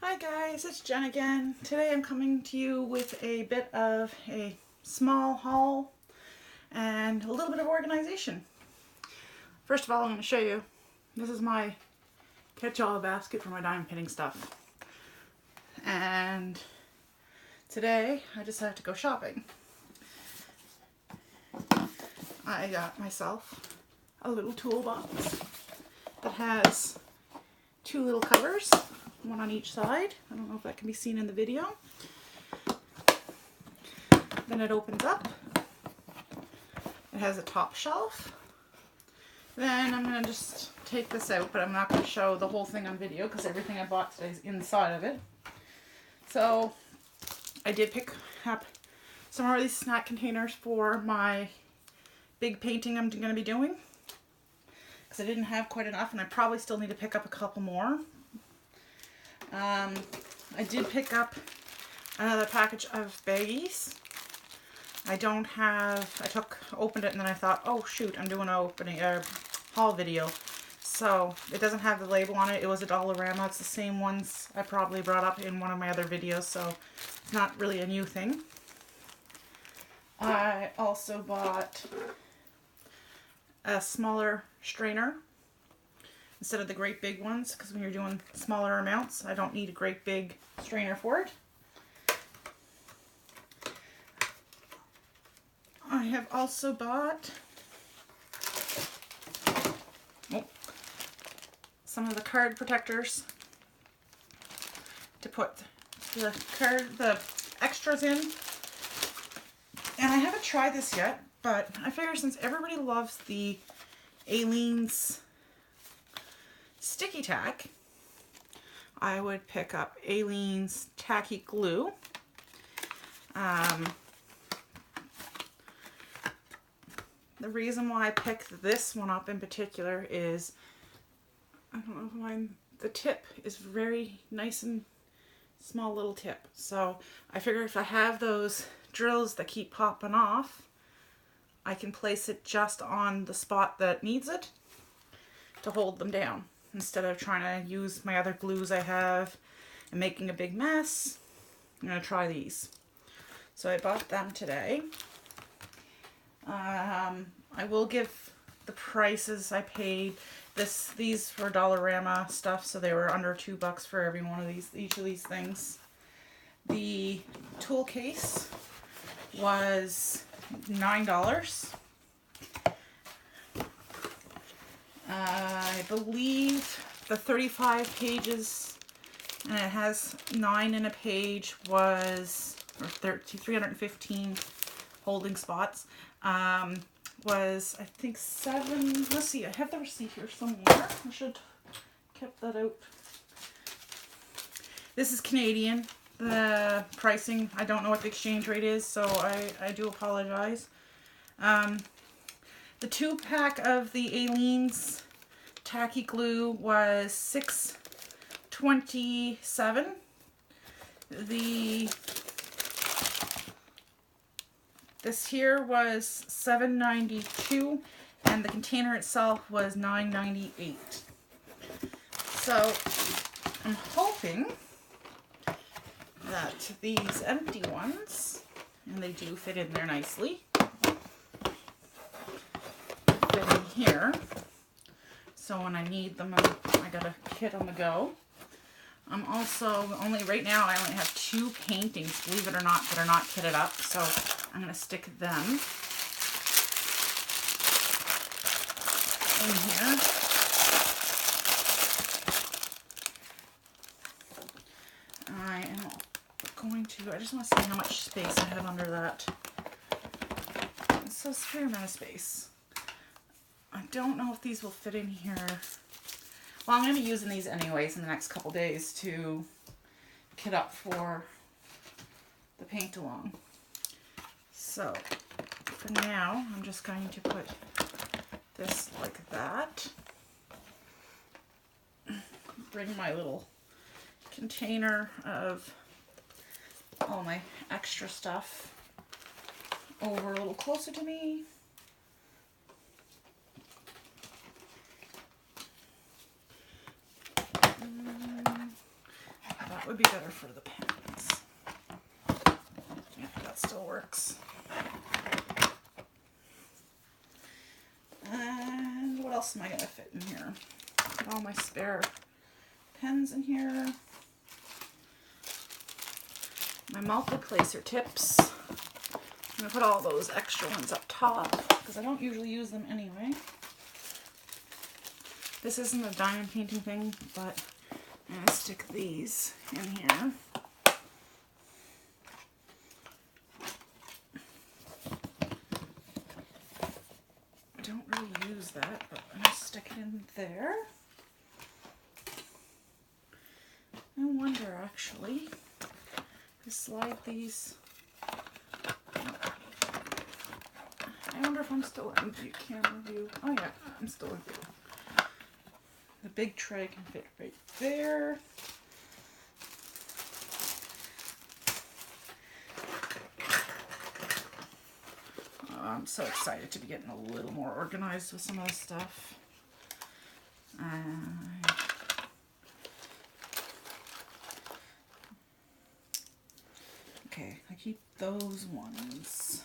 Hi guys, it's Jen again. Today I'm coming to you with a bit of a small haul and a little bit of organization. First of all, I'm going to show you, this is my catch-all basket for my diamond pinning stuff. And today I decided to go shopping. I got myself a little toolbox that has two little covers, one on each side. I don't know if that can be seen in the video. Then it opens up. It has a top shelf. Then I'm going to just take this out, but I'm not going to show the whole thing on video because everything I bought today is inside of it. So I did pick up some more of these snack containers for my big painting I'm going to be doing, because I didn't have quite enough and I probably still need to pick up a couple more. I did pick up another package of baggies. I opened it and then I thought, oh shoot, I'm doing a haul video. So it doesn't have the label on it. It was a Dollarama. It's the same ones I probably brought up in one of my other videos, so it's not really a new thing. I also bought a smaller strainer instead of the great big ones, because when you're doing smaller amounts, I don't need a great big strainer for it. I have also bought some of the card protectors to put the extras in. And I haven't tried this yet, but I figure since everybody loves the Aleene's sticky tack, I would pick up Aleene's tacky glue. The reason why I picked this one up in particular is, I don't know why, the tip is very nice and small little tip. So I figure if I have those drills that keep popping off, I can place it just on the spot that needs it to hold them down, instead of trying to use my other glues I have and making a big mess. I'm going to try these. So I bought them today. I will give the prices I paid. These were Dollarama stuff, so they were under $2 for every one of each of these things. The tool case was $9. I believe the 35 pages, and it has 9 in a page, was, or 315 holding spots, was I think 7. Let's see, I have the receipt here somewhere. I should have kept that out. This is Canadian. The pricing, I don't know what the exchange rate is, so I do apologize. The 2-pack of the Aleene's tacky glue was $6.27. This here was $7.92, and the container itself was $9.98. So I'm hoping that these empty ones, and they do fit in there nicely, fit in here. So when I need them, I got a kit on the go. I'm also right now I only have 2 paintings, believe it or not, that are not kitted up. So I'm going to stick them in here. I just want to see how much space I have under that. It's a fair amount of space. I don't know if these will fit in here. Well, I'm going to be using these anyways in the next couple days to kit up for the paint along. So for now, I'm just going to put this like that. Bring my little container of all my extra stuff over a little closer to me. that would be better for the pens. Yeah, that still works. And what else am I going to fit in here? Got all my spare pens in here. My multi-placer tips. I'm going to put all those extra ones up top because I don't usually use them anyway. This isn't a diamond painting thing, but I'm going to stick these in here. I don't really use that, but I'm going to stick it in there. I wonder actually, if I slide these, I wonder if I'm still in camera view. Oh yeah, I'm still in view. The big tray can fit right there. Oh, I'm so excited to be getting a little more organized with some of this stuff. Okay, I keep those ones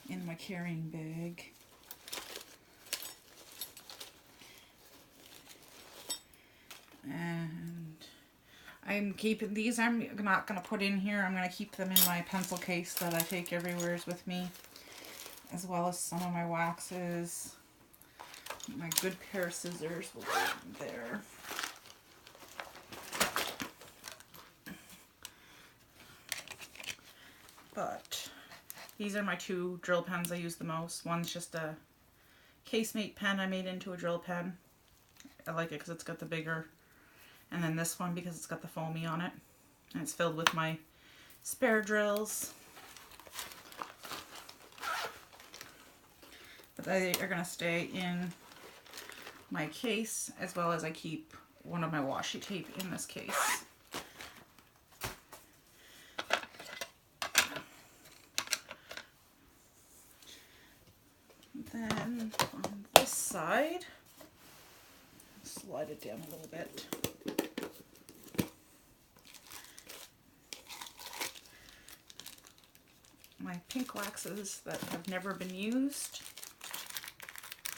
in my carrying bag. And I'm keeping these, I'm not going to put in here. I'm going to keep them in my pencil case that I take everywhere with me, as well as some of my waxes. My good pair of scissors will go in there. But these are my two drill pens I use the most. One's just a Casemate pen I made into a drill pen. I like it because it's got the bigger. And then this one because it's got the foamy on it. And it's filled with my spare drills. But they are going to stay in my case, as well as I keep one of my washi tape in this case. Then on this side, slide it down a little bit. My pink waxes that have never been used.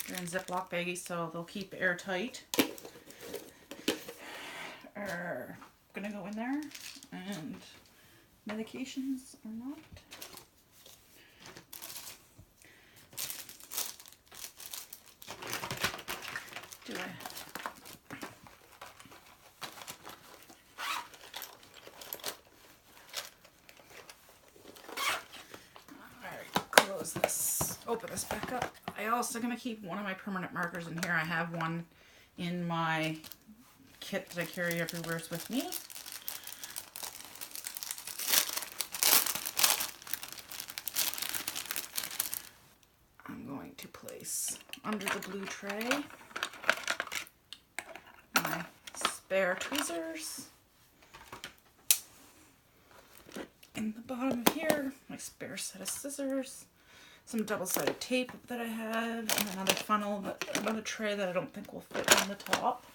They're in Ziploc baggies, so they'll keep airtight. Are gonna go in there, and medications or not. Do I? Alright, close this, open this back up. I also gonna keep one of my permanent markers in here. I have one in my kit that I carry everywhere with me. I'm going to place under the blue tray my spare tweezers. In the bottom of here, my spare set of scissors, some double-sided tape that I have, and another funnel, another tray that I don't think will fit on the top.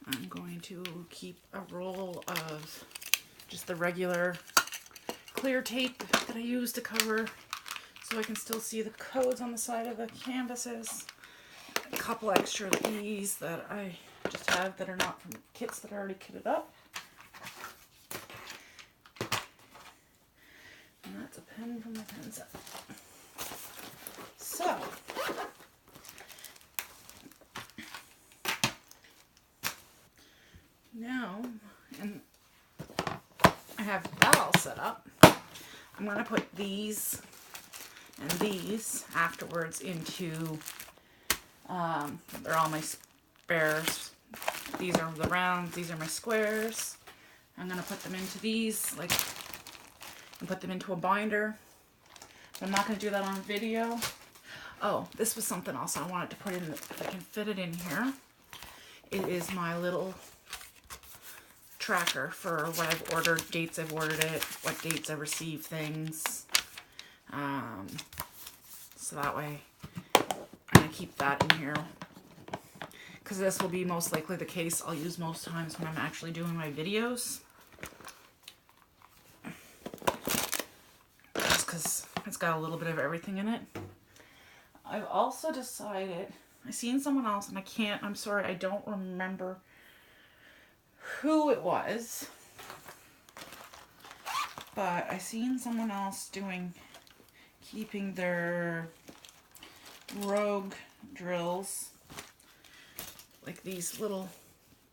I'm going to keep a roll of just the regular clear tape that I use to cover so I can still see the codes on the side of the canvases. A couple extra of these that I just have that are not from kits that are already kitted up. And that's a pen from my pen set. So, now, and I have that all set up, I'm going to put these and these afterwards into, they're all my spares. These are the rounds, these are my squares. I'm going to put them into these, like, and put them into a binder. But I'm not going to do that on video. Oh, this was something else I wanted to put in, if I can fit it in here. It is my little tracker for what I've ordered, dates I've ordered it, what dates I receive things. So that way I'm going to keep that in here, because this will be most likely the case I'll use most times when I'm actually doing my videos. Just because it's got a little bit of everything in it. I've also decided, I seen someone else, and I'm sorry, I don't remember who it was, but I seen someone else keeping their Rogue drills, like these little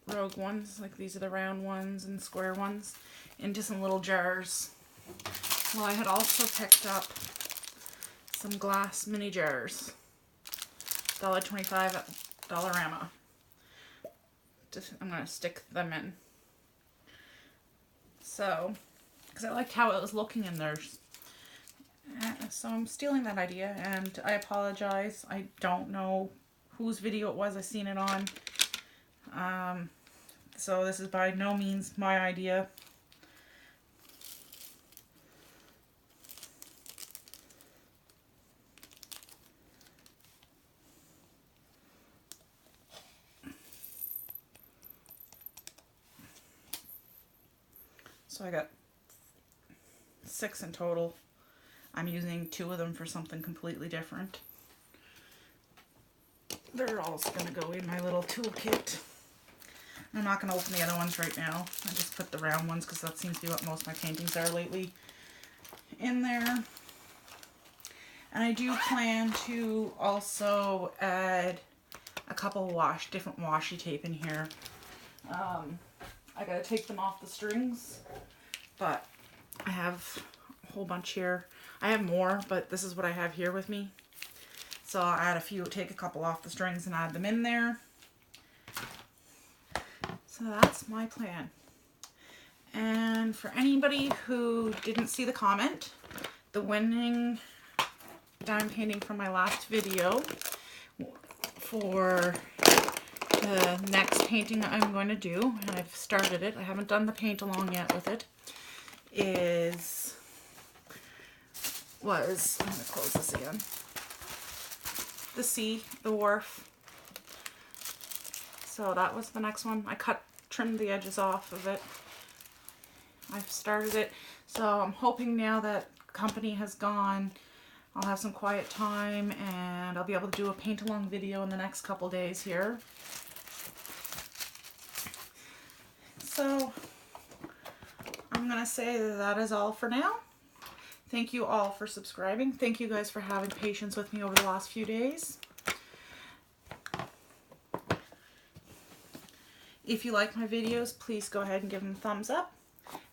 Rogue ones, like these are the round ones and square ones, into some little jars. Well, I had also picked up some glass mini jars, $1.25 at Dollarama. I'm going to stick them in. So, because I liked how it was looking in theirs. So I'm stealing that idea, and I apologize. I don't know whose video it was I seen it on. So this is by no means my idea. So I got 6 in total. I'm using 2 of them for something completely different. They're all going to go in my little toolkit. I'm not going to open the other ones right now. I just put the round ones because that seems to be what most of my paintings are lately in there. And I do plan to also add a couple different washi tape in here. I gotta take them off the strings, but I have a whole bunch here. I have more, but this is what I have here with me. So I'll add take a couple off the strings and add them in there. So that's my plan. And for anybody who didn't see the comment, the winning diamond painting from my last video for the next painting I'm going to do, and I've started it, I haven't done the paint along yet with it, was, I'm going to close this again, the sea, the wharf. So that was the next one. I trimmed the edges off of it. I've started it, so I'm hoping now that company has gone, I'll have some quiet time and I'll be able to do a paint along video in the next couple days here. So I'm going to say that is all for now. Thank you all for subscribing. Thank you guys for having patience with me over the last few days. If you like my videos, please go ahead and give them a thumbs up.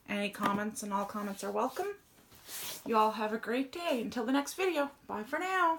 Any comments, and all comments are welcome. You all have a great day. Until the next video. Bye for now.